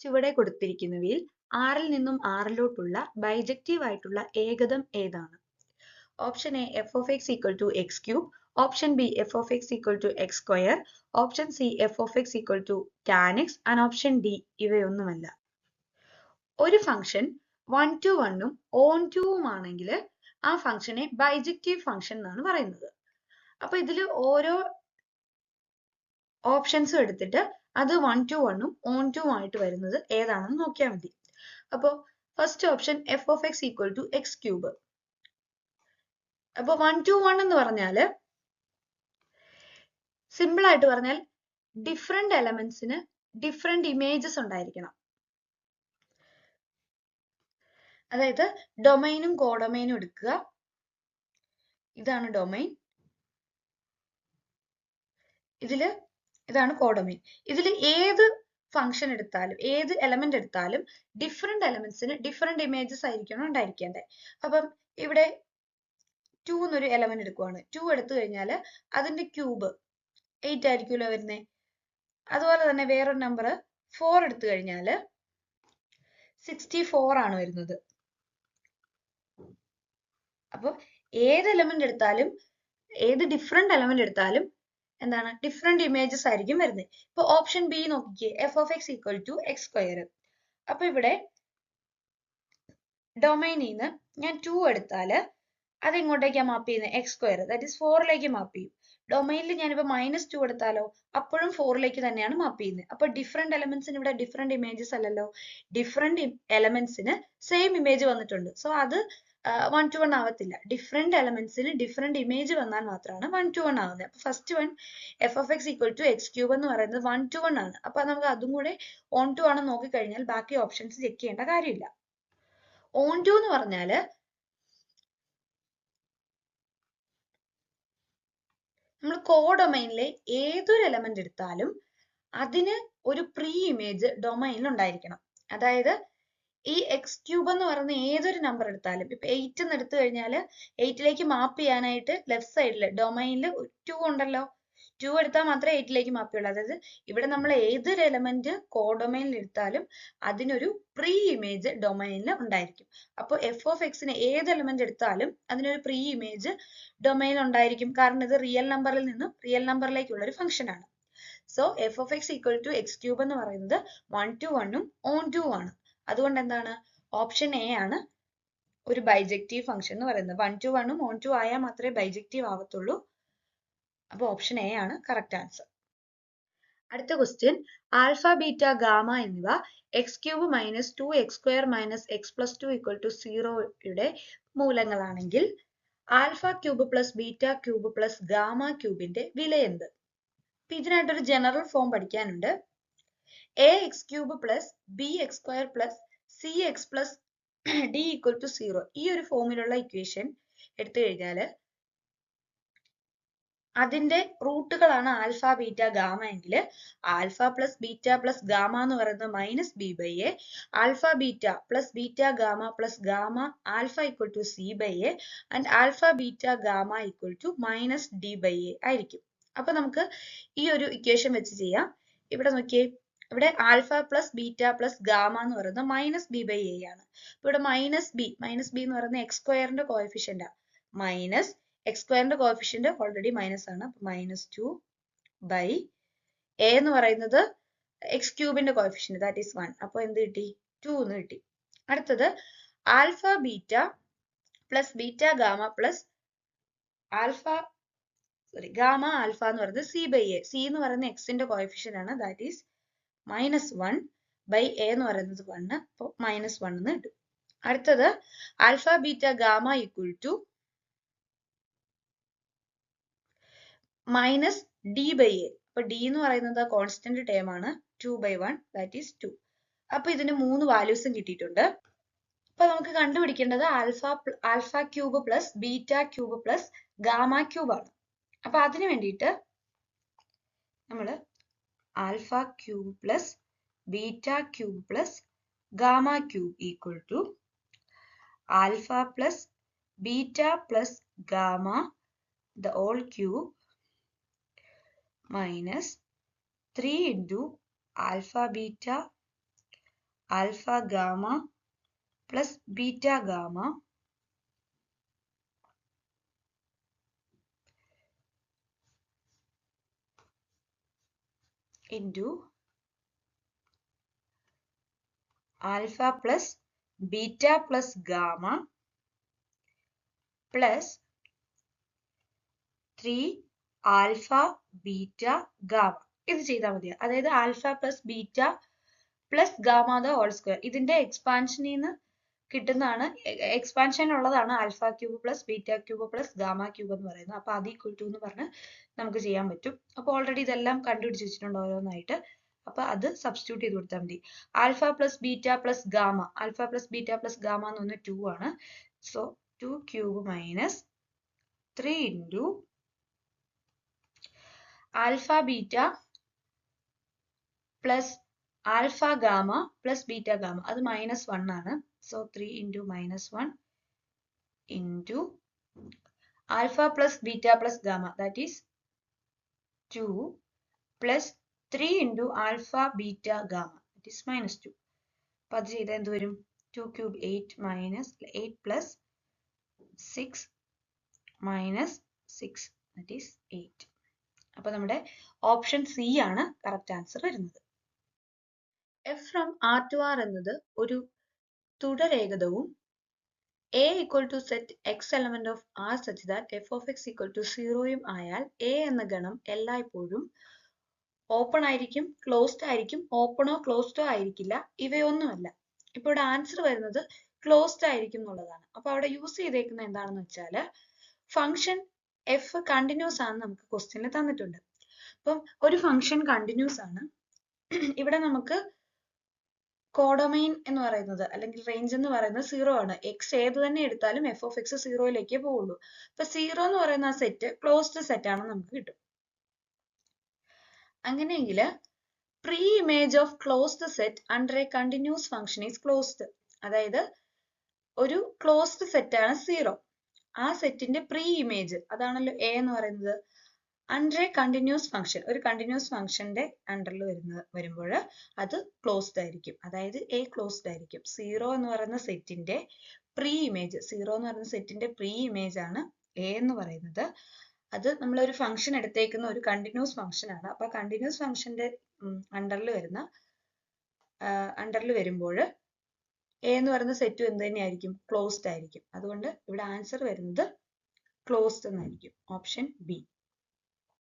ചുവടെ കൊടുത്തിരിക്കുന്നവയിൽ ആറിൽ നിന്നും ആറിലോട്ടുള്ള ബൈജക്റ്റീവ് ആയിട്ടുള്ള ഏകദം ഏതാണ്? Option A f of x equal to x cube, option B f of x equal to x square, option C f of x equal to tan x and option D ഇവയൊന്നുമല്ല. ഒരു function 1 to 1 ഉം on to ആണെങ്കിൽ ആ ഫംഗ്ഷനെ bijective function എന്നാണ് പറയുന്നത്. അപ്പൊ ഇതിൽ ഓരോ ഓപ്ഷൻസും എടുത്തിട്ട് അത് 1 to 1 ഉം ഓൺ ടു ആയിട്ട് വരുന്നത് ഏതാണെന്ന് നോക്കിയാൽ മതി. അപ്പോ first option f of x equal to x cube. അപ്പൊ 1 to 1 എന്ന് പറഞ്ഞാല് സിമ്പിൾ ആയിട്ട് പറഞ്ഞാൽ ഡിഫറെന്റ് എലമെന്റ്സിന് ഡിഫറെന്റ് ഇമേജസ് ഉണ്ടായിരിക്കണം. അതായത് ഡൊമൈനും കോഡൊമൈനും എടുക്കുക. ഇതാണ് ഡൊമൈൻ, ഇതാണ് കോഡൊമൈൻ. ഇതിൽ ഏത് ഫംഗ്ഷൻ എടുത്താലും ഏത് എലമെന്റ് എടുത്താലും ഡിഫറെന്റ് എലമെന്റ്സിന് ഡിഫറെന്റ് ഇമേജസ് ആയിരിക്കണം ഉണ്ടായിരിക്കേണ്ടത്. അപ്പം ഇവിടെ 2 എന്നൊരു എലമെന്റ് എടുക്കുവാണ്. 2 എടുത്തു കഴിഞ്ഞാൽ അതിന്റെ ക്യൂബ് 8 ആയിരിക്കുമല്ലോ വരുന്നത്. അതുപോലെ തന്നെ വേറൊരു നമ്പർ 4 എടുത്തു കഴിഞ്ഞാൽ 64 ആണ് വരുന്നത്. അപ്പൊ ഏത് എലമെന്റ് എടുത്താലും ഏത് ഡിഫറെന്റ് എലമെന്റ് എടുത്താലും എന്താണ് ഡിഫറെന്റ് ഇമേജസ് ആയിരിക്കും വരുന്നത്. ഇപ്പൊ ഓപ്ഷൻ ബി നോക്കിക്കേ, f of x equal to x square. അപ്പൊ ഇവിടെ ഡൊമൈനിൽ നിന്ന് ഞാൻ 2 എടുത്താല് അത് എങ്ങോട്ടേക്കാ മാപ്പ് ചെയ്യുന്നത്? എക്സ് സ്ക്വയർ, ദാറ്റ് ഈസ് 4ലേക്ക് മാപ്പ് ചെയ്യും. ഡൊമൈനിൽ ഞാനിപ്പോ -2 എടുത്താലോ അപ്പോഴും 4ലേക്ക് തന്നെയാണ് മാപ്പ് ചെയ്യുന്നത്. അപ്പൊ ഡിഫറെന്റ് എലമെന്റ്സിന് ഇവിടെ ഡിഫറെന്റ് ഇമേജസ് അല്ലല്ലോ, ഡിഫറെന്റ് എലമെന്റ്സിന് സെയിം ഇമേജ് വന്നിട്ടുണ്ട്. സോ അത് 1 to 1 ആവത്തില്ല. ഡിഫറെന്റ് എലമെന്റ്സിന് ഡിഫറെന്റ് ഇമേജ് വന്നാൽ മാത്രമാണ് 1 to 1 ആവുന്നത്. അപ്പൊ first one f of x equal to x cube എന്ന് പറയുന്നത് 1 to 1 ആണ്. അപ്പൊ നമുക്ക് അതും കൂടെ ഓൺ ടു ആണെന്ന് നോക്കിക്കഴിഞ്ഞാൽ ബാക്കി ഓപ്ഷൻസ് ചെക്ക് ചെയ്യേണ്ട കാര്യമില്ല. ഓൺ ടു എന്ന് പറഞ്ഞാല് നമ്മൾ കോഡൊമൈനിലെ ഏതൊരു എലമെന്റ് എടുത്താലും അതിന് ഒരു പ്രീ ഇമേജ് ഡൊമൈനിൽ ഉണ്ടായിരിക്കണം. അതായത് ഈ എക്സ് ക്യൂബ് എന്ന് പറയുന്ന ഏതൊരു നമ്പർ എടുത്താലും ഇപ്പൊ 8 എന്ന് എടുത്തു കഴിഞ്ഞാൽ 8ലേക്ക് മാപ്പ് ചെയ്യാനായിട്ട് ലെഫ്റ്റ് സൈഡിൽ ഡൊമൈനിൽ 2 ഉണ്ടല്ലോ, 2 എടുത്താൽ മാത്രമേ 8ലേക്ക് മാപ്പ് ചെയ്യുള്ളൂ. അതായത് ഇവിടെ നമ്മൾ ഏതൊരു എലമെന്റ് കോഡൊമൈനിൽ എടുത്താലും അതിനൊരു പ്രീ ഇമേജ് ഡൊമൈനിൽ ഉണ്ടായിരിക്കും. അപ്പോൾ എഫ് ഓഫ് എക്സിന് ഏത് എലമെന്റ് എടുത്താലും അതിനൊരു പ്രീ ഇമേജ് ഡൊമൈൻ ഉണ്ടായിരിക്കും. കാരണം ഇത് റിയൽ നമ്പറിൽ നിന്നും റിയൽ നമ്പറിലേക്കുള്ള ഒരു ഫംഗ്ഷൻ ആണ്. So f of x equal to x cube എന്ന് പറയുന്നത് 1 to 1 ഉം ഓൺ ടു ആണ്. അതുകൊണ്ട് എന്താണ് ഓപ്ഷൻ എ ആണ് ഒരു ബൈജക്റ്റീവ് ഫംഗ്ഷൻ എന്ന് പറയുന്നത്. 1 to 1 ഉം ഓൺ ടു ആയാൽ മാത്രമേ ബൈജക്റ്റീവ് ആവത്തുള്ളൂ. അപ്പൊ ഓപ്ഷൻ എ ആണ് കറക്റ്റ് ആൻസർ. അടുത്ത ക്വസ്റ്റ്യൻ, ആൽഫ ബീറ്റ ഗാമ എന്നിവ x cube minus 2x square minus x plus 2 equal to 0യുടെ മൂലങ്ങളാണെങ്കിൽ alpha cube plus beta cube plus gamma ക്യൂബിന്റെ വില എന്ത്? അപ്പൊ ഇതിനായിട്ടൊരു ജനറൽ ഫോം പഠിക്കാനുണ്ട്. A x cube plus b x square plus c x plus d equal to 0. ഈ ഒരു ഫോമിലുള്ള ഇക്വേഷൻ എടുത്തു കഴിഞ്ഞാല് അതിന്റെ റൂട്ടുകളാണ് ആൽഫ ബീറ്റ ഗാമ എങ്കിൽ alpha plus beta plus gamma എന്ന് പറയുന്നത് minus b by a, alpha beta plus beta gamma plus gamma alpha equal to c by a and alpha beta gamma equal to minus d by a ആയിരിക്കും. അപ്പൊ നമുക്ക് ഈ ഒരു equation വെച്ച് ചെയ്യാം. ഇവിടെ നോക്കിയേ, ഇവിടെ alpha plus beta plus gamma എന്ന് പറയുന്നത് മൈനസ് ബി ബൈ എ ആണ്. ഇവിടെ മൈനസ് ബി എന്ന് പറയുന്നത് എക്സ് സ്ക്വയറിന്റെ കോഎഫിഷ്യന്റ് ആണ്. മൈനസ് എക്സ് സ്ക്വയറിന്റെ കോഎഫിഷ്യന്റ് ഓൾറെഡി മൈനസ് ആണ്. -2 ബൈ എ എന്ന് പറയുന്നത് എക്സ് ക്യൂബിന്റെ കോഎഫിഷ്യന്റ് ദാറ്റ് ഈസ് 1. അപ്പൊ എന്ത് കിട്ടി? 2 എന്ന് കിട്ടി. അടുത്തത് alpha beta plus beta gamma plus gamma alpha എന്ന് പറയുന്നത് സി ബൈ എ. സി എന്ന് പറയുന്നത് എക്സിന്റെ കോഎഫിഷ്യന്റ് ആണ്, ദാറ്റ് ഈസ് -1 ബൈ എ എന്ന് പറയുന്നത് 1. അപ്പോൾ -1 എന്ന് കിട്ടും. അടുത്തത് alpha beta gamma equal to minus d by a. അപ്പൊ ഡി എന്ന് പറയുന്നത് കോൺസ്റ്റന്റ് ടേം ആണ്, 2/1 ദാറ്റ് ഈസ് 2. അപ്പൊ ഇതിന് 3 വാല്യൂസും കിട്ടിയിട്ടുണ്ട്. അപ്പൊ നമുക്ക് കണ്ടുപിടിക്കേണ്ടത് alpha cube plus beta cube plus gamma cube ആണ്. അപ്പൊ അതിന് വേണ്ടിയിട്ട് നമ്മൾ alpha cube plus beta cube plus gamma cube equal to alpha plus beta plus gamma the whole cube minus 3 into alpha beta alpha gamma plus beta gamma into alpha plus beta plus gamma plus 3 alpha beta gamma. ഇത് ചെയ്താൽ മതി. അതായത് alpha plus beta plus gamma the whole square ഇതിന്റെ എക്സ്പാൻഷനിൽ നിന്ന് കിട്ടുന്നതാണ്, എക്സ്പാൻഷനുള്ളതാണ് alpha cube plus beta cube plus gamma cube എന്ന് പറയുന്നത്. അപ്പൊ അത് ഈക്വൽ ടു എന്ന് പറഞ്ഞ് നമുക്ക് ചെയ്യാൻ പറ്റും. അപ്പൊ ഓൾറെഡി ഇതെല്ലാം കണ്ടുപിടിച്ച് വെച്ചിട്ടുണ്ട് ഓരോന്നായിട്ട്. അപ്പൊ അത് സബ്സ്റ്റിറ്റ്യൂട്ട് ചെയ്ത് കൊടുത്താൽ മതി. Alpha plus beta plus gamma, alpha plus beta plus gamma എന്ന് പറഞ്ഞാൽ 2 ആണ്. So 2 cube minus 3 into alpha beta plus alpha gamma plus beta gamma, അത് -1 ആണ്. So 3 into -1 into alpha plus beta plus gamma, that is 2 plus 3 into alpha beta gamma, that is -2. അപ്പൊ അത് ചെയ്താൽ എന്ത് വരും? 2 cube 8 minus 8 plus 6 minus 6, that is 8. അപ്പൊ നമ്മുടെ option C ആണ് കറക്റ്റ് ആൻസർ വരുന്നത്. F from R to R എന്നത് ഒരു തുടരേഖതവും A equal to set x element of R such that f of x equal to 0 ആയാൽ എ എന്ന ഗണം എല്ലായ്പ്പോഴും ഓപ്പൺ ആയിരിക്കും, ക്ലോസ്ഡ് ആയിരിക്കും, ഓപ്പണോ ക്ലോസ്ഡോ ആയിരിക്കില്ല, ഇവയൊന്നുമല്ല. ഇപ്പൊ ഇവിടെ ആൻസർ വരുന്നത് ക്ലോസ്ഡ് ആയിരിക്കും എന്നുള്ളതാണ്. അപ്പൊ അവിടെ യൂസ് ചെയ്തേക്കുന്നത് എന്താണെന്ന് വെച്ചാൽ ഫംഗ്ഷൻ എഫ് കണ്ടിന്യൂസ് ആണെന്ന് നമുക്ക് ക്വസ്റ്റ്യനിൽ തന്നിട്ടുണ്ട്. അപ്പം ഒരു ഫംഗ്ഷൻ കണ്ടിന്യൂസ് ആണ്. ഇവിടെ നമുക്ക് കോഡൊമൈൻ എന്ന് പറയുന്നത് അല്ലെങ്കിൽ റേഞ്ച് എന്ന് പറയുന്നത് 0 ആണ്. എക്സ് ഏത് തന്നെ എടുത്താലും എഫ് ഓഫ് എക്സ് 0യിലേക്കേ പോവുള്ളൂ. അപ്പൊ 0 എന്ന് പറയുന്ന ആ സെറ്റ് ക്ലോസ്ഡ് സെറ്റ് ആണെന്ന് നമുക്ക് കിട്ടും. അങ്ങനെയെങ്കിൽ pre image of closed set under A continuous function is closed. അതായത് ഒരു ക്ലോസ്ഡ് സെറ്റ് ആണ് 0. ആ സെറ്റിന്റെ പ്രീ ഇമേജ് അതാണല്ലോ എ എന്ന് പറയുന്നത്. അണ്ടർ എ കണ്ടിന്യൂസ് ഫംഗ്ഷൻ, ഒരു കണ്ടിന്യൂസ് ഫംഗ്ഷന്റെ അണ്ടറിൽ വരുമ്പോൾ അത് ക്ലോസ്ഡ് ആയിരിക്കും. അതായത് എ ക്ലോസ്ഡ് ആയിരിക്കും. 0 എന്ന് പറയുന്ന സെറ്റിന്റെ പ്രീ ഇമേജ്, 0 എന്ന് പറയുന്ന സെറ്റിന്റെ പ്രീ ഇമേജ് ആണ് എ എന്ന് പറയുന്നത്. അത് നമ്മളൊരു ഫംഗ്ഷൻ എടുത്തേക്കുന്ന ഒരു കണ്ടിന്യൂസ് ഫംഗ്ഷൻ ആണ്. അപ്പൊ കണ്ടിന്യൂസ് ഫംഗ്ഷന്റെ അണ്ടറിൽ വരുമ്പോൾ എ എന്ന് പറയുന്ന സെറ്റും എന്ത് തന്നെയായിരിക്കും? ക്ലോസ്ഡ് ആയിരിക്കും. അതുകൊണ്ട് ഇവിടെ ആൻസർ വരുന്നത് ക്ലോസ്ഡ് എന്നായിരിക്കും. Option B.